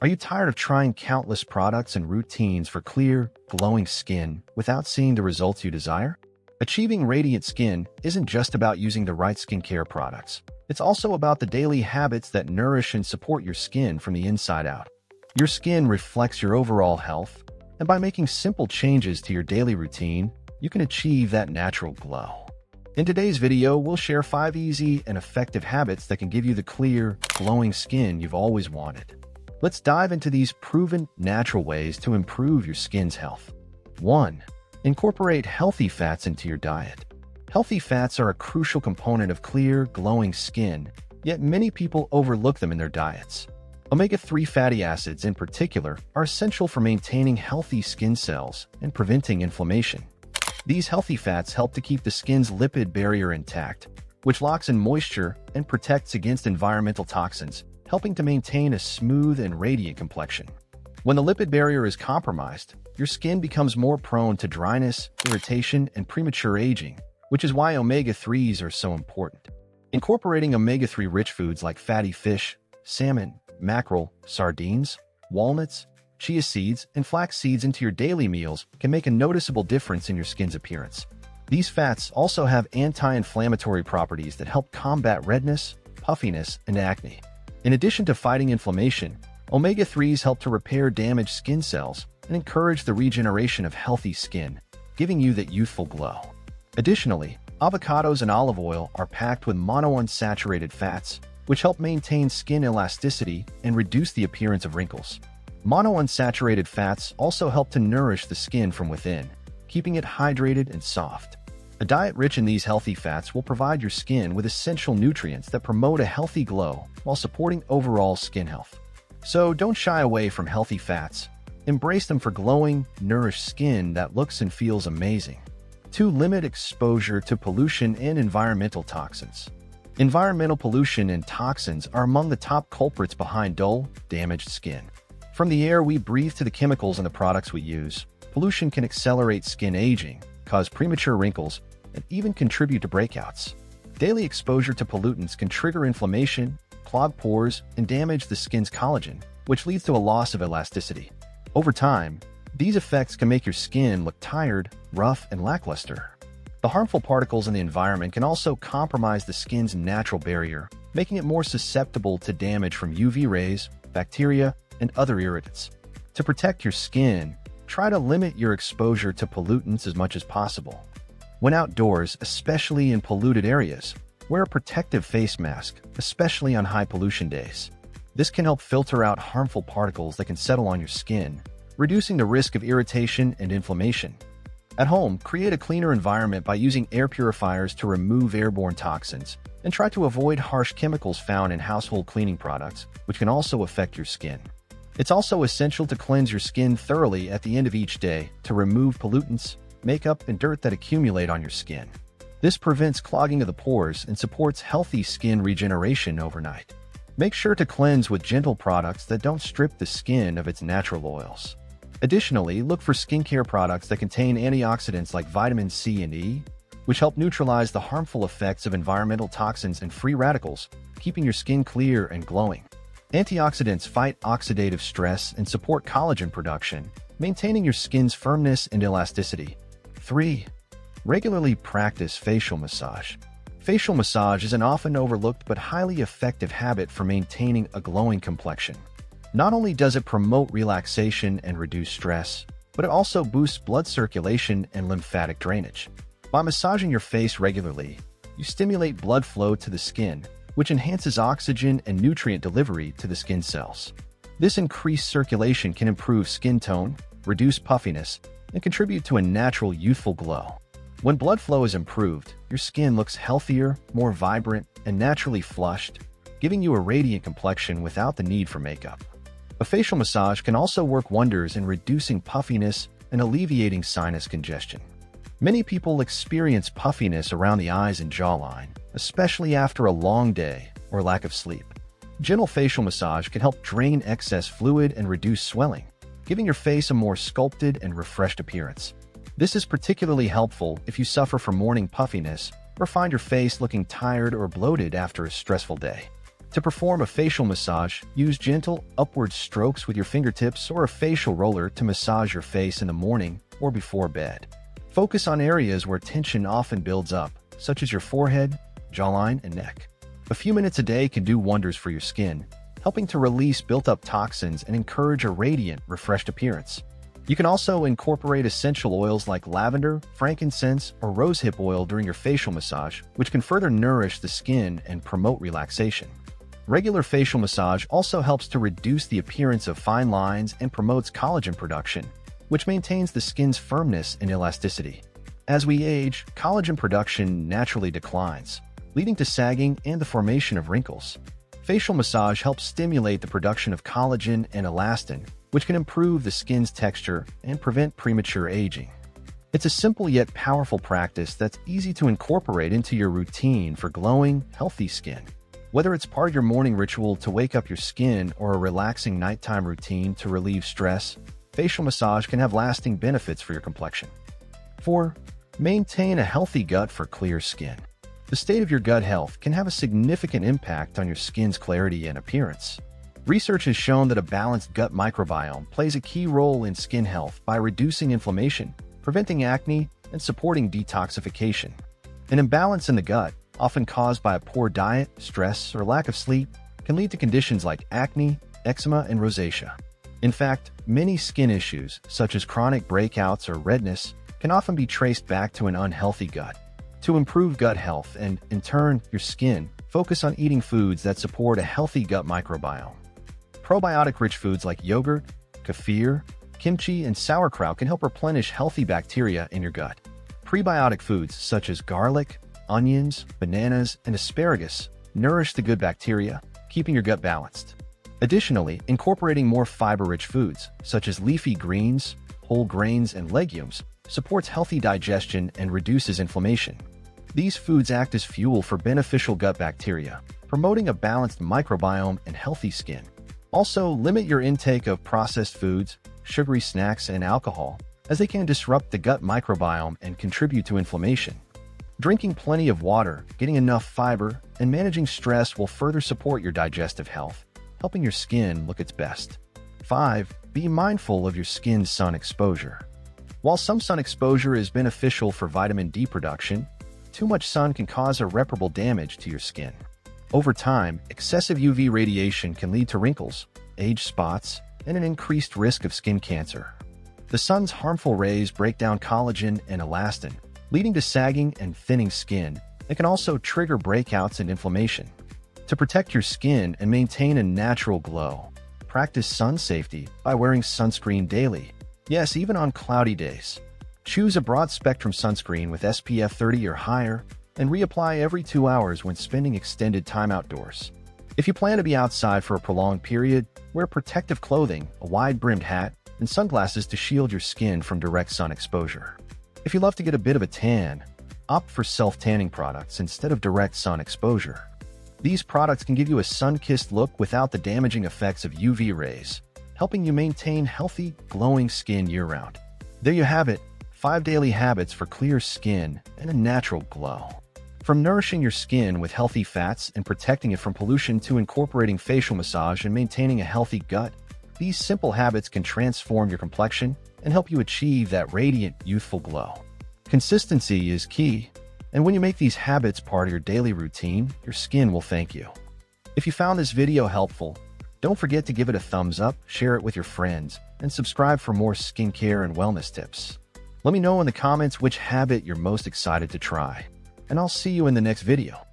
Are you tired of trying countless products and routines for clear, glowing skin without seeing the results you desire? Achieving radiant skin isn't just about using the right skincare products. It's also about the daily habits that nourish and support your skin from the inside out. Your skin reflects your overall health, and by making simple changes to your daily routine, you can achieve that natural glow. In today's video, we'll share 5 easy and effective habits that can give you the clear, glowing skin you've always wanted. Let's dive into these proven, natural ways to improve your skin's health. 1. Incorporate healthy fats into your diet. Healthy fats are a crucial component of clear, glowing skin, yet many people overlook them in their diets. Omega-3 fatty acids, in particular, are essential for maintaining healthy skin cells and preventing inflammation. These healthy fats help to keep the skin's lipid barrier intact, which locks in moisture and protects against environmental toxins, helping to maintain a smooth and radiant complexion. When the lipid barrier is compromised, your skin becomes more prone to dryness, irritation, and premature aging, which is why omega-3s are so important. Incorporating omega-3-rich foods like fatty fish, salmon, mackerel, sardines, walnuts, chia seeds, and flax seeds into your daily meals can make a noticeable difference in your skin's appearance. These fats also have anti-inflammatory properties that help combat redness, puffiness, and acne. In addition to fighting inflammation, omega-3s help to repair damaged skin cells and encourage the regeneration of healthy skin, giving you that youthful glow. Additionally, avocados and olive oil are packed with monounsaturated fats, which help maintain skin elasticity and reduce the appearance of wrinkles. Monounsaturated fats also help to nourish the skin from within, keeping it hydrated and soft. A diet rich in these healthy fats will provide your skin with essential nutrients that promote a healthy glow while supporting overall skin health. So don't shy away from healthy fats. Embrace them for glowing, nourished skin that looks and feels amazing. 2. Limit exposure to pollution and environmental toxins. Environmental pollution and toxins are among the top culprits behind dull, damaged skin. From the air we breathe to the chemicals in the products we use, pollution can accelerate skin aging, cause premature wrinkles, and even contribute to breakouts. Daily exposure to pollutants can trigger inflammation, clog pores, and damage the skin's collagen, which leads to a loss of elasticity. Over time, these effects can make your skin look tired, rough, and lackluster. The harmful particles in the environment can also compromise the skin's natural barrier, making it more susceptible to damage from UV rays, bacteria, and other irritants. To protect your skin, try to limit your exposure to pollutants as much as possible. When outdoors, especially in polluted areas, wear a protective face mask, especially on high pollution days. This can help filter out harmful particles that can settle on your skin, reducing the risk of irritation and inflammation. At home, create a cleaner environment by using air purifiers to remove airborne toxins, and try to avoid harsh chemicals found in household cleaning products, which can also affect your skin. It's also essential to cleanse your skin thoroughly at the end of each day to remove pollutants, makeup, and dirt that accumulate on your skin. This prevents clogging of the pores and supports healthy skin regeneration overnight. Make sure to cleanse with gentle products that don't strip the skin of its natural oils. Additionally, look for skincare products that contain antioxidants like vitamin C and E, which help neutralize the harmful effects of environmental toxins and free radicals, keeping your skin clear and glowing. Antioxidants fight oxidative stress and support collagen production, maintaining your skin's firmness and elasticity. 3. Regularly practice facial massage. Facial massage is an often overlooked but highly effective habit for maintaining a glowing complexion. Not only does it promote relaxation and reduce stress, but it also boosts blood circulation and lymphatic drainage. By massaging your face regularly, you stimulate blood flow to the skin, which enhances oxygen and nutrient delivery to the skin cells. This increased circulation can improve skin tone, reduce puffiness, and contribute to a natural youthful glow. When blood flow is improved, your skin looks healthier, more vibrant, and naturally flushed, giving you a radiant complexion without the need for makeup. A facial massage can also work wonders in reducing puffiness and alleviating sinus congestion. Many people experience puffiness around the eyes and jawline, especially after a long day or lack of sleep. Gentle facial massage can help drain excess fluid and reduce swelling, giving your face a more sculpted and refreshed appearance. This is particularly helpful if you suffer from morning puffiness or find your face looking tired or bloated after a stressful day. To perform a facial massage, use gentle, upward strokes with your fingertips or a facial roller to massage your face in the morning or before bed. Focus on areas where tension often builds up, such as your forehead, jawline, and neck. A few minutes a day can do wonders for your skin, helping to release built-up toxins and encourage a radiant, refreshed appearance. You can also incorporate essential oils like lavender, frankincense, or rosehip oil during your facial massage, which can further nourish the skin and promote relaxation. Regular facial massage also helps to reduce the appearance of fine lines and promotes collagen production, which maintains the skin's firmness and elasticity. As we age, collagen production naturally declines, leading to sagging and the formation of wrinkles. Facial massage helps stimulate the production of collagen and elastin, which can improve the skin's texture and prevent premature aging. It's a simple yet powerful practice that's easy to incorporate into your routine for glowing, healthy skin. Whether it's part of your morning ritual to wake up your skin or a relaxing nighttime routine to relieve stress, facial massage can have lasting benefits for your complexion. 4. Maintain a healthy gut for clear skin. The state of your gut health can have a significant impact on your skin's clarity and appearance. Research has shown that a balanced gut microbiome plays a key role in skin health by reducing inflammation, preventing acne, and supporting detoxification. An imbalance in the gut, often caused by a poor diet, stress, or lack of sleep, can lead to conditions like acne, eczema, and rosacea. In fact, many skin issues, such as chronic breakouts or redness, can often be traced back to an unhealthy gut. To improve gut health and, in turn, your skin, focus on eating foods that support a healthy gut microbiome. Probiotic-rich foods like yogurt, kefir, kimchi, and sauerkraut can help replenish healthy bacteria in your gut. Prebiotic foods such as garlic, onions, bananas, and asparagus nourish the good bacteria, keeping your gut balanced. Additionally, incorporating more fiber-rich foods, such as leafy greens, whole grains, and legumes, supports healthy digestion and reduces inflammation. These foods act as fuel for beneficial gut bacteria, promoting a balanced microbiome and healthy skin. Also, limit your intake of processed foods, sugary snacks, and alcohol, as they can disrupt the gut microbiome and contribute to inflammation. Drinking plenty of water, getting enough fiber, and managing stress will further support your digestive health, helping your skin look its best. 5. Be mindful of your skin's sun exposure. While some sun exposure is beneficial for vitamin D production, too much sun can cause irreparable damage to your skin. Over time, excessive UV radiation can lead to wrinkles, age spots, and an increased risk of skin cancer. The sun's harmful rays break down collagen and elastin, leading to sagging and thinning skin. It can also trigger breakouts and inflammation. To protect your skin and maintain a natural glow, practice sun safety by wearing sunscreen daily. Yes, even on cloudy days. Choose a broad-spectrum sunscreen with SPF 30 or higher, and reapply every 2 hours when spending extended time outdoors. If you plan to be outside for a prolonged period, wear protective clothing, a wide-brimmed hat, and sunglasses to shield your skin from direct sun exposure. If you love to get a bit of a tan, opt for self-tanning products instead of direct sun exposure. These products can give you a sun-kissed look without the damaging effects of UV rays, helping you maintain healthy, glowing skin year-round. There you have it, 5 daily habits for clear skin and a natural glow. From nourishing your skin with healthy fats and protecting it from pollution to incorporating facial massage and maintaining a healthy gut, these simple habits can transform your complexion and help you achieve that radiant, youthful glow. Consistency is key, and when you make these habits part of your daily routine, your skin will thank you. If you found this video helpful, don't forget to give it a thumbs up, share it with your friends, and subscribe for more skincare and wellness tips. Let me know in the comments which habit you're most excited to try, and I'll see you in the next video.